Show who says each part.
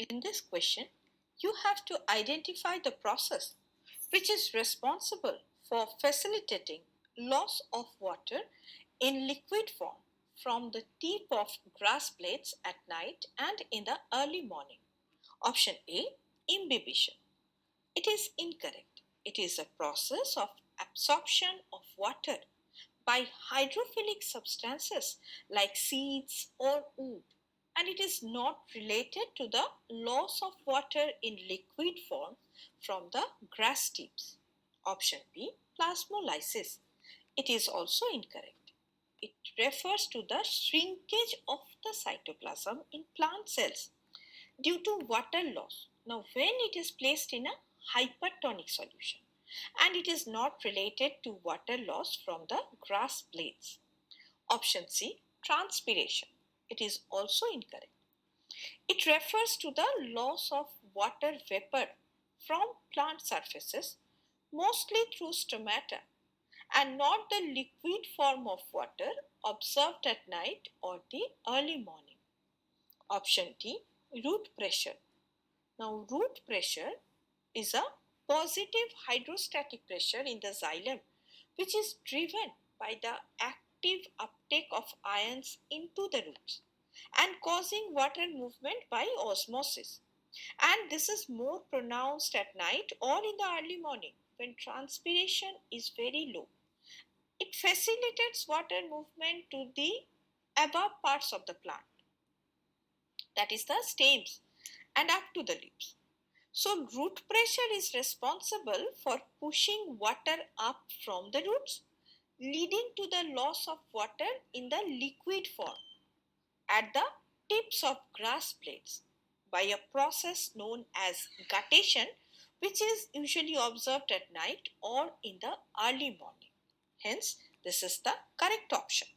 Speaker 1: In this question, you have to identify the process which is responsible for facilitating loss of water in liquid form from the tip of grass blades at night and in the early morning. Option A, imbibition. It is incorrect. It is a process of absorption of water by hydrophilic substances like seeds or wood, and it is not related to the loss of water in liquid form from the grass tips. Option B, plasmolysis. It is also incorrect. It refers to the shrinkage of the cytoplasm in plant cells due to water loss. Now, when it is placed in a hypertonic solution, and it is not related to water loss from the grass blades. Option C, transpiration. It is also incorrect. It refers to the loss of water vapor from plant surfaces, mostly through stomata, and not the liquid form of water observed at night or the early morning. Option D, root pressure. Now, root pressure is a positive hydrostatic pressure in the xylem, which is driven by the active uptake of ions into the roots and causing water movement by osmosis. And this is more pronounced at night or in the early morning when transpiration is very low. It facilitates water movement to the above parts of the plant, that is the stems, and up to the leaves. So root pressure is responsible for pushing water up from the roots, leading to the loss of water in the liquid form at the tips of grass blades by a process known as guttation, which is usually observed at night or in the early morning. Hence, this is the correct option.